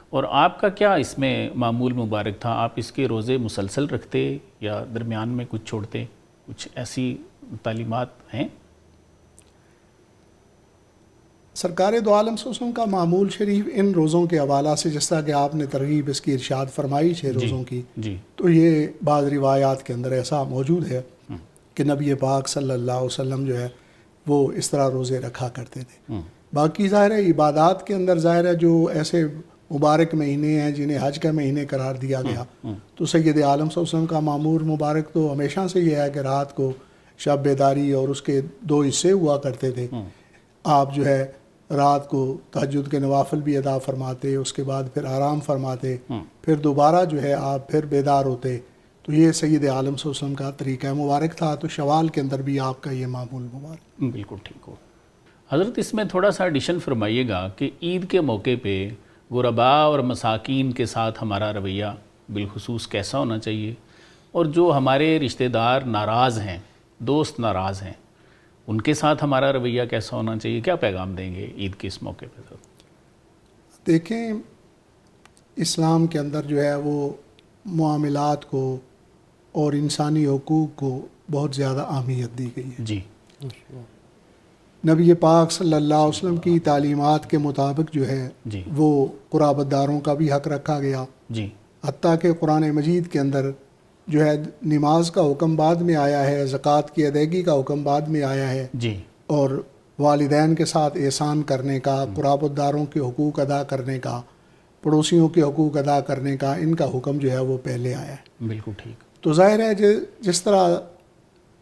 Speaker 2: اور آپ کا کیا اس میں معمول مبارک تھا؟ آپ اس کے روزے مسلسل رکھتے یا درمیان میں کچھ چھوڑتے؟ کچھ ایسی تعلیمات ہیں؟
Speaker 3: سرکار دو عالم صلی اللہ علیہ وسلم کا معمول شریف ان روزوں کے حوالہ سے جس طرح کہ آپ نے ترغیب اس کی ارشاد فرمائی 6 روزوں کی، تو یہ بعض روایات کے اندر ایسا موجود ہے کہ نبی پاک صلی اللہ علیہ وسلم جو ہے وہ اس طرح روزے رکھا کرتے تھے. باقی ظاہر ہے عبادات کے اندر ظاہر ہے جو ایسے مبارک مہینے ہیں جنہیں حج کا مہینے قرار دیا گیا، تو سید عالم صلی اللہ علیہ وسلم کا معمول مبارک تو ہمیشہ سے یہ ہے کہ رات کو شب بیداری اور اس کے 2 حصے ہوا کرتے تھے. آپ جو ہے رات کو تہجد کے نوافل بھی ادا فرماتے، اس کے بعد پھر آرام فرماتے، پھر دوبارہ جو ہے آپ پھر بیدار ہوتے. تو یہ سید عالم صلی اللہ علیہ وسلم کا طریقہ مبارک تھا. تو شوال کے اندر بھی آپ کا یہ معمول مبارک.
Speaker 2: بالکل ٹھیک ہو. حضرت اس میں تھوڑا سا ایڈیشن فرمائیے گا کہ عید کے موقع پہ غرباء اور مساکین کے ساتھ ہمارا رویہ بالخصوص کیسا ہونا چاہیے، اور جو ہمارے رشتہ دار ناراض ہیں، دوست ناراض ہیں، ان کے ساتھ ہمارا رویہ کیسا ہونا چاہیے؟ کیا پیغام دیں گے عید کے اس موقع پہ؟
Speaker 3: دیکھیں اسلام کے اندر جو ہے وہ معاملات کو اور انسانی حقوق کو بہت زیادہ اہمیت دی گئی ہے. نبی پاک صلی اللہ علیہ وسلم کی تعلیمات کے مطابق جو ہے وہ قرابت داروں کا بھی حق رکھا گیا. حتیٰ کہ قرآن مجید کے اندر جو ہے نماز کا حکم بعد میں آیا ہے، زکوٰۃ کی ادائیگی کا حکم بعد میں آیا ہے، اور والدین کے ساتھ احسان کرنے کا، قرابت داروں کے حقوق ادا کرنے کا، پڑوسیوں کے حقوق ادا کرنے کا، ان کا حکم جو ہے وہ پہلے آیا ہے.
Speaker 2: بالکل ٹھیک.
Speaker 3: تو ظاہر ہے جس طرح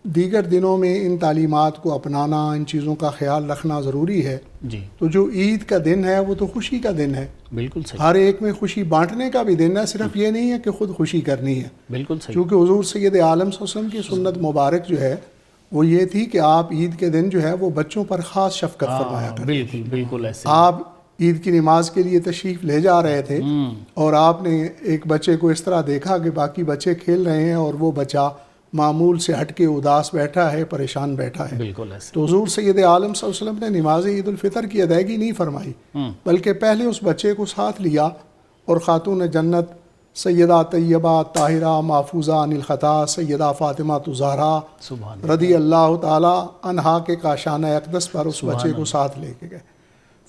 Speaker 3: دیگر دنوں میں ان تعلیمات کو اپنانا، ان چیزوں کا خیال رکھنا ضروری ہے، تو جو عید کا دن ہے وہ تو خوشی کا دن ہے.
Speaker 2: بالکل صحیح.
Speaker 3: ہر ایک میں خوشی بانٹنے کا بھی دن ہے، صرف یہ نہیں ہے کہ خود خوشی کرنی ہے.
Speaker 2: بالکل صحیح.
Speaker 3: کیونکہ حضور سید عالم صلی اللہ علیہ وسلم کی سنت مبارک جو ہے وہ یہ تھی کہ آپ عید کے دن جو ہے وہ بچوں پر خاص شفقت فرمایا کرتے.
Speaker 2: بالکل ایسے.
Speaker 3: آپ عید کی نماز کے لیے تشریف لے جا رہے تھے اور آپ نے ایک بچے کو اس طرح دیکھا کہ باقی بچے کھیل رہے ہیں اور وہ بچہ معمول سے ہٹ کے اداس بیٹھا ہے، پریشان بیٹھا ہے.
Speaker 2: بالکل ایسے.
Speaker 3: تو حضور سید عالم صلی اللہ علیہ وسلم نے نماز عید الفطر کی ادائیگی نہیں فرمائی، بلکہ پہلے اس بچے کو ساتھ لیا اور خاتون جنت سیدہ طیبہ طاہرہ محفوظہ عن الخطا سیدہ فاطمہ الزہرا رضی اللہ تعالی عنہا کے کاشانہ اقدس پر اس بچے کو ساتھ لے کے گئے.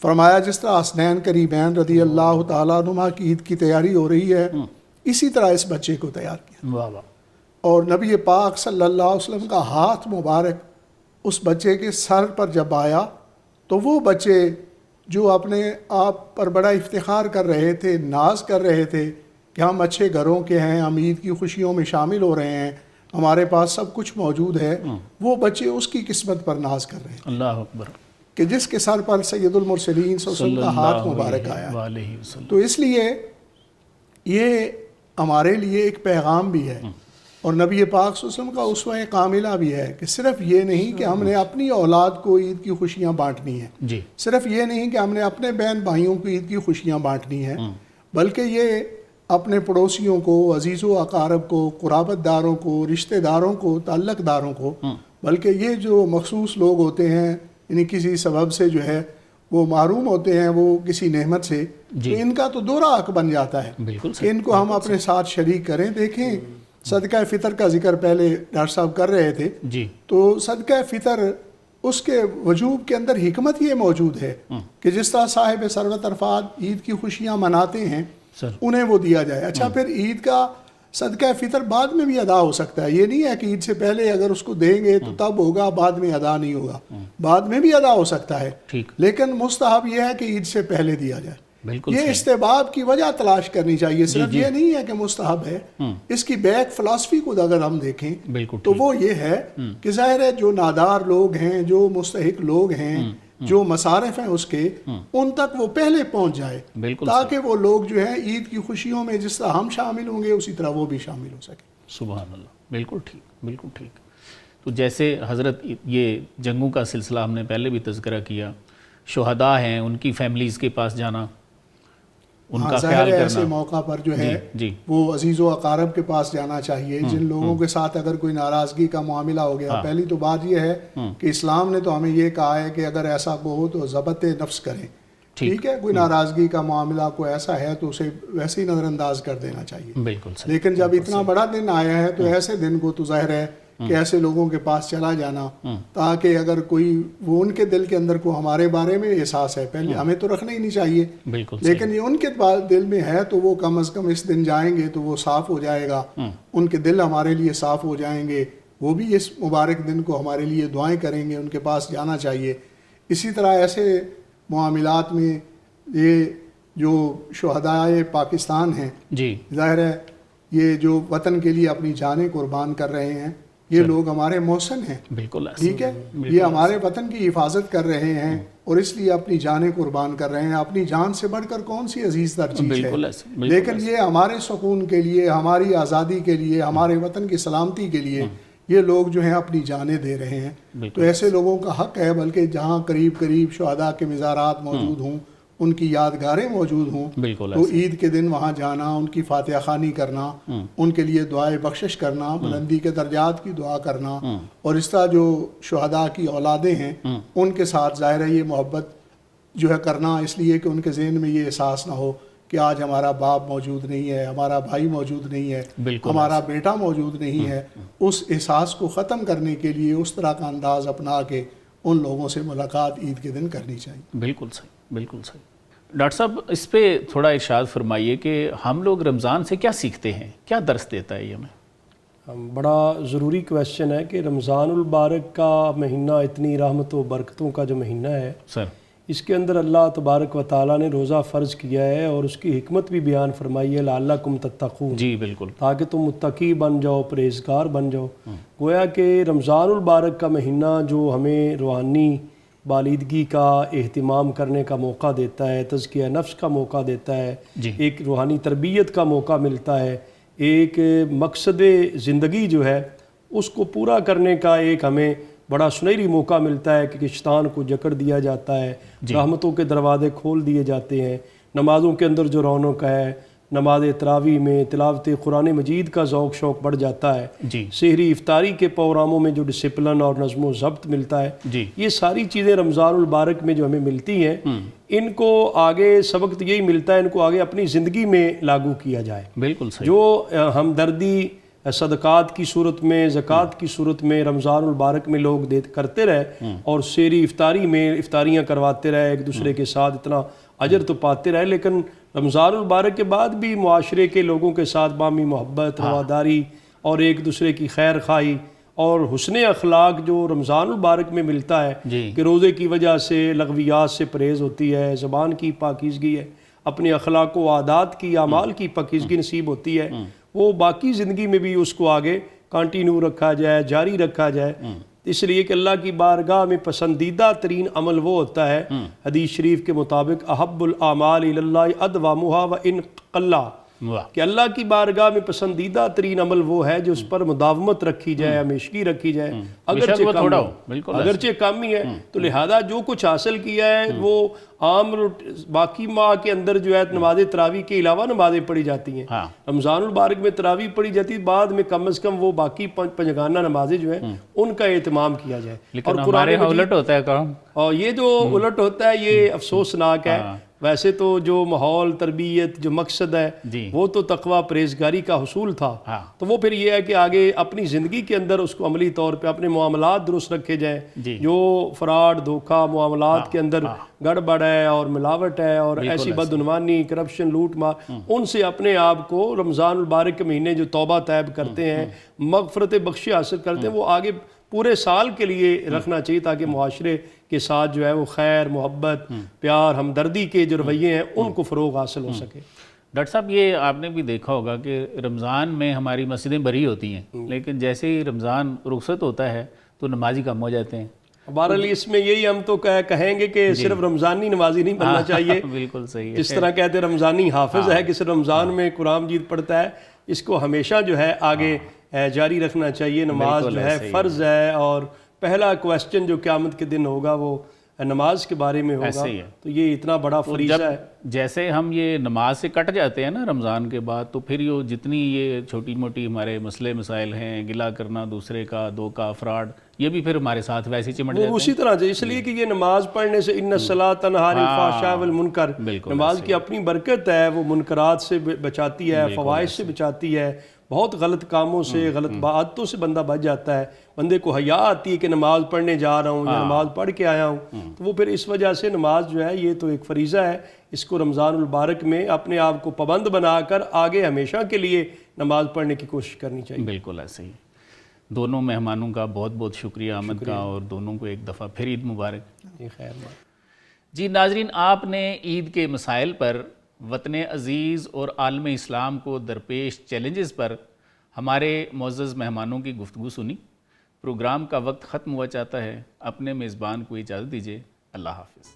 Speaker 3: فرمایا جس طرح حسنین کریمین رضی اللہ تعالیٰ عنہما کی عید کی تیاری ہو رہی ہے اسی طرح اس بچے کو تیار کیا،
Speaker 2: واہ واہ،
Speaker 3: اور نبی پاک صلی اللہ علیہ وسلم کا ہاتھ مبارک اس بچے کے سر پر جب آیا تو وہ بچے جو اپنے آپ پر بڑا افتخار کر رہے تھے، ناز کر رہے تھے کہ ہم اچھے گھروں کے ہیں، ہم عید کی خوشیوں میں شامل ہو رہے ہیں، ہمارے پاس سب کچھ موجود ہے، وہ بچے اس کی قسمت پر ناز کر رہے ہیں
Speaker 2: اللہ اکبر،
Speaker 3: کہ جس کے سر پر سید المرسلین صلی اللہ علیہ وسلم کا ہاتھ مبارک آیا۔
Speaker 2: علیہ وسلم،
Speaker 3: تو اس لیے یہ ہمارے لیے ایک پیغام بھی ہے، اور نبی پاک صلی اللہ علیہ وسلم کا اسوہ کاملہ بھی ہے کہ صرف یہ نہیں کہ ہم نے اپنی اولاد کو عید کی خوشیاں بانٹنی ہیں،
Speaker 2: جی
Speaker 3: صرف یہ نہیں کہ ہم نے اپنے بہن بھائیوں کو عید کی خوشیاں بانٹنی ہیں، بلکہ یہ اپنے پڑوسیوں کو، عزیز و اقارب کو، قرابت داروں کو، رشتہ داروں کو، تعلق داروں کو، بلکہ یہ جو مخصوص لوگ ہوتے ہیں یعنی کسی سبب سے جو ہے وہ محروم ہوتے ہیں وہ کسی نعمت سے، تو ان کا تو دوہرا حق بن جاتا ہے
Speaker 2: بالکل
Speaker 3: کہ ان کو ہم اپنے ساتھ شریک کریں۔ دیکھیں صدقہ فطر کا ذکر پہلے ڈاکٹر صاحب کر رہے تھے،
Speaker 2: جی
Speaker 3: تو صدقہ فطر اس کے وجوب کے اندر حکمت یہ موجود ہے کہ جس طرح صاحب ثروت عرفات عید کی خوشیاں مناتے ہیں
Speaker 2: سر،
Speaker 3: انہیں وہ دیا جائے۔ اچھا پھر عید کا صدقہ فطر بعد میں بھی ادا ہو سکتا ہے، یہ نہیں ہے کہ عید سے پہلے اگر اس کو دیں گے تو تب ہوگا، بعد میں ادا نہیں ہوگا، بعد میں بھی ادا ہو سکتا ہے،
Speaker 2: ٹھیک،
Speaker 3: لیکن مستحب یہ ہے کہ عید سے پہلے دیا جائے۔
Speaker 2: بالکل
Speaker 3: یہ استحباب کی وجہ تلاش کرنی چاہیے، صرف یہ نہیں ہے کہ مستحب ہے، اس کی بیک فلسفی کو اگر ہم دیکھیں
Speaker 2: بالکل
Speaker 3: تو وہ یہ ہے کہ ظاہر ہے جو نادار لوگ ہیں، جو مستحق لوگ ہیں، جو مصارف ہیں اس کے، ان تک وہ پہلے پہنچ جائے
Speaker 2: بالکل،
Speaker 3: تاکہ وہ لوگ جو ہیں عید کی خوشیوں میں جس طرح ہم شامل ہوں گے اسی طرح وہ بھی شامل ہو سکیں۔
Speaker 2: سبحان اللہ، بالکل ٹھیک، بالکل ٹھیک۔ تو جیسے حضرت یہ جنگوں کا سلسلہ ہم نے پہلے بھی تذکرہ کیا، شہداء ہیں ان کی فیملیز کے پاس جانا، ان کا
Speaker 3: ظاہر
Speaker 2: خیال
Speaker 3: ہے ایسے
Speaker 2: کرنا،
Speaker 3: موقع پر جو ہے
Speaker 2: جی
Speaker 3: وہ عزیز و اقارب کے پاس جانا چاہیے، جن لوگوں کے ساتھ اگر کوئی ناراضگی کا معاملہ ہو گیا۔ پہلی تو بات یہ ہے کہ اسلام نے تو ہمیں یہ کہا ہے کہ اگر ایسا کو ہو تو ضبط نفس کریں، ٹھیک ہے، کوئی ناراضگی کا معاملہ کوئی ایسا ہے تو اسے ویسے ہی نظر انداز کر دینا چاہیے،
Speaker 2: بالکل صحیح،
Speaker 3: لیکن جب اتنا بڑا دن آیا ہے تو ایسے دن کو تو ظاہر ہے کہ ایسے لوگوں کے پاس چلا جانا تاکہ اگر کوئی وہ ان کے دل کے اندر کو ہمارے بارے میں احساس ہے پہلے ہمیں تو رکھنا ہی نہیں چاہیے،
Speaker 2: بالکل
Speaker 3: لیکن یہ ان کے دل میں ہے تو وہ کم از کم اس دن جائیں گے تو وہ صاف ہو جائے گا، ان کے دل ہمارے لیے صاف ہو جائیں گے، وہ بھی اس مبارک دن کو ہمارے لیے دعائیں کریں گے، ان کے پاس جانا چاہیے۔ اسی طرح ایسے معاملات میں یہ جو شہداء پاکستان ہیں،
Speaker 2: جی
Speaker 3: ظاہر ہے یہ جو وطن کے لیے اپنی جانیں قربان کر رہے ہیں، یہ لوگ ہمارے محسن ہیں،
Speaker 2: بالکل
Speaker 3: ٹھیک ہے، یہ ہمارے وطن کی حفاظت کر رہے ہیں اور اس لیے اپنی جانیں قربان کر رہے ہیں۔ اپنی جان سے بڑھ کر کون سی عزیز تر چیز
Speaker 2: بالکل
Speaker 3: ہے،
Speaker 2: ایسے، بالکل
Speaker 3: لیکن یہ ہمارے سکون کے لیے، ہماری آزادی کے لیے، ہمارے وطن کی سلامتی کے لیے یہ لوگ جو ہیں اپنی جانیں دے رہے ہیں۔ تو ایسے لوگوں کا حق ہے، بلکہ جہاں قریب قریب شہداء کے مزارات موجود ہوں، ان کی یادگاریں موجود ہوں،
Speaker 2: بالکل
Speaker 3: تو عید کے دن وہاں جانا، ان کی فاتحہ خوانی کرنا، ان کے لیے دعائے بخشش کرنا، بلندی کے درجات کی دعا کرنا، اور اس طرح جو شہداء کی اولادیں ہیں ان کے ساتھ ظاہر ہے یہ محبت جو ہے کرنا، اس لیے کہ ان کے ذہن میں یہ احساس نہ ہو کہ آج ہمارا باپ موجود نہیں ہے، ہمارا بھائی موجود نہیں ہے، ہمارا بیٹا موجود نہیں ہے۔ اس احساس کو ختم کرنے کے لیے اس طرح کا انداز اپنا کے ان لوگوں سے ملاقات عید کے دن کرنی چاہیے۔
Speaker 2: بالکل صحیح، بالکل صحیح۔ ڈاکٹر صاحب اس پہ تھوڑا ارشاد فرمائیے کہ ہم لوگ رمضان سے کیا سیکھتے ہیں، کیا درس دیتا ہے یہ ہمیں؟
Speaker 1: بڑا ضروری کویشچن ہے کہ رمضان المبارک کا مہینہ اتنی رحمت و برکتوں کا جو مہینہ ہے،
Speaker 2: سر
Speaker 1: اس کے اندر اللہ تبارک و تعالیٰ نے روزہ فرض کیا ہے اور اس کی حکمت بھی بیان فرمائی ہے، لعلکم تتقون،
Speaker 2: جی بالکل،
Speaker 1: تاکہ تم متقی بن جاؤ، پرہیزگار بن جاؤ۔ گویا کہ رمضان المبارک کا مہینہ جو ہمیں روحانی بالیدگی کا اہتمام کرنے کا موقع دیتا ہے، تزکیہ نفس کا موقع دیتا ہے، ایک روحانی تربیت کا موقع ملتا ہے، ایک مقصد زندگی جو ہے اس کو پورا کرنے کا ایک ہمیں بڑا سنہری موقع ملتا ہے کہ شیطان کو جکڑ دیا جاتا ہے، رحمتوں کے دروازے کھول دیے جاتے ہیں، نمازوں کے اندر جو رونق ہے، نماز تراویح میں تلاوت قرآن مجید کا ذوق شوق بڑھ جاتا ہے، سحری افطاری کے پروگراموں میں جو ڈسپلن اور نظم و ضبط ملتا ہے، یہ ساری چیزیں رمضان المبارک میں جو ہمیں ملتی ہیں، ان کو آگے سبق یہی ملتا ہے، ان کو آگے اپنی زندگی میں لاگو کیا جائے۔
Speaker 2: بالکل صحیح،
Speaker 1: جو ہمدردی، صدقات کی صورت میں، زکوٰۃ کی صورت میں رمضان المبارک میں لوگ کرتے رہے اور سحری افطاری میں افطاریاں کرواتے رہے ایک دوسرے کے ساتھ، اتنا اجر تو پاتے رہے، لیکن رمضان المبارک کے بعد بھی معاشرے کے لوگوں کے ساتھ باہمی محبت، رواداری اور ایک دوسرے کی خیر خواہی اور حسن اخلاق جو رمضان المبارک میں ملتا ہے کہ روزے کی وجہ سے لغویات سے پرہیز ہوتی ہے، زبان کی پاکیزگی ہے، اپنے اخلاق و عادات کی، اعمال کی پاکیزگی نصیب ہوتی ہے، وہ باقی زندگی میں بھی اس کو آگے کنٹینیو رکھا جائے، جاری رکھا جائے، اس لیے کہ اللہ کی بارگاہ میں پسندیدہ ترین عمل وہ ہوتا ہے حدیث شریف کے مطابق احب الاعمال الی اللہ ادومها وان قل، کہ اللہ کی بارگاہ میں پسندیدہ ترین عمل وہ ہے جو اس پر مداومت رکھی جائے، ہمیشگی رکھی جائے، اگرچہ کم ہی ہے، تو لہذا جو کچھ حاصل کیا ہے وہ عام باقی ماہ کے اندر جو ہے نماز تراویح کے علاوہ نمازیں پڑھی جاتی ہیں، رمضان المبارک میں تراویح پڑھی جاتی ہے، بعد میں کم از کم وہ باقی پنجگانہ نمازیں جو ہیں ان کا اہتمام کیا جائے۔
Speaker 2: لیکن ہمارے ہاں الٹ ہوتا ہے کام،
Speaker 1: اور یہ جو الٹ ہوتا ہے یہ افسوسناک ہے۔ ویسے تو جو ماحول تربیت جو مقصد ہے وہ تو تقوی پرہیزگاری کا حصول تھا، تو وہ پھر یہ ہے کہ آگے اپنی زندگی کے اندر اس کو عملی طور پہ اپنے معاملات درست رکھے جائیں، جو فراڈ دھوکہ معاملات کے اندر گڑبڑ ہے اور ملاوٹ ہے اور ایسی بدعنوانی، کرپشن، لوٹ مار، ان سے اپنے آپ کو رمضان المبارک کے مہینے جو توبہ طیب کرتے ہیں، مغفرت بخشی حاصل کرتے ہیں، وہ آگے پورے سال کے لیے رکھنا چاہیے تاکہ معاشرے کے ساتھ جو ہے وہ خیر، محبت، پیار، ہمدردی کے جو رویے ہیں ان کو فروغ حاصل ہو سکے۔
Speaker 2: ڈاکٹر صاحب یہ آپ نے بھی دیکھا ہوگا کہ رمضان میں ہماری مسجدیں بھری ہوتی ہیں، لیکن جیسے ہی رمضان رخصت ہوتا ہے تو نمازی کم ہو جاتے ہیں۔
Speaker 1: بہرحال اس میں یہی ہم تو کہیں گے کہ صرف رمضانی نمازی نہیں بننا چاہیے،
Speaker 2: بالکل صحیح،
Speaker 1: جس طرح کہتے ہیں رمضانی حافظ ہے کہ صرف رمضان میں قرآن مجید پڑھتا ہے، اس کو ہمیشہ جو ہے آگے جاری رکھنا چاہیے۔ نماز جو ہے فرض ہے اور پہلا کویسچن جو قیامت کے دن ہوگا وہ نماز کے بارے میں ہوگا، تو یہ اتنا بڑا فریضہ ہے۔
Speaker 2: جیسے ہم یہ نماز سے کٹ جاتے ہیں نا رمضان کے بعد، تو پھر یہ جتنی یہ چھوٹی موٹی ہمارے مسئلے مسائل ہیں، گلہ کرنا دوسرے کا، دھوکہ، فراڈ، یہ بھی پھر ہمارے ساتھ ویسے چمٹ جاتے ہیں
Speaker 1: اسی طرح سے، اس لیے کہ یہ نماز پڑھنے سے ان الصلاۃ تنہی عن الفحشاء والمنکر، نماز کی اپنی برکت ہے، وہ منکرات سے بچاتی ہے، فواحش سے بچاتی ہے، بہت غلط کاموں سے، غلط عادتوں سے بندہ بچ جاتا ہے، بندے کو حیا آتی ہے کہ نماز پڑھنے جا رہا ہوں یا نماز پڑھ کے آیا ہوں، تو وہ پھر اس وجہ سے نماز جو ہے یہ تو ایک فریضہ ہے، اس کو رمضان المبارک میں اپنے آپ کو پابند بنا کر آگے ہمیشہ کے لیے نماز پڑھنے کی کوشش کرنی چاہیے۔
Speaker 2: بالکل ایسے ہی۔ دونوں مہمانوں کا بہت بہت شکریہ آمد کا، اور دونوں کو ایک دفعہ پھر عید مبارک۔ جی ناظرین، آپ نے عید کے مسائل پر، وطن عزیز اور عالم اسلام کو درپیش چیلنجز پر ہمارے معزز مہمانوں کی گفتگو سنی۔ پروگرام کا وقت ختم ہوا چاہتا ہے، اپنے میزبان کو اجازت دیجیے۔ اللہ حافظ۔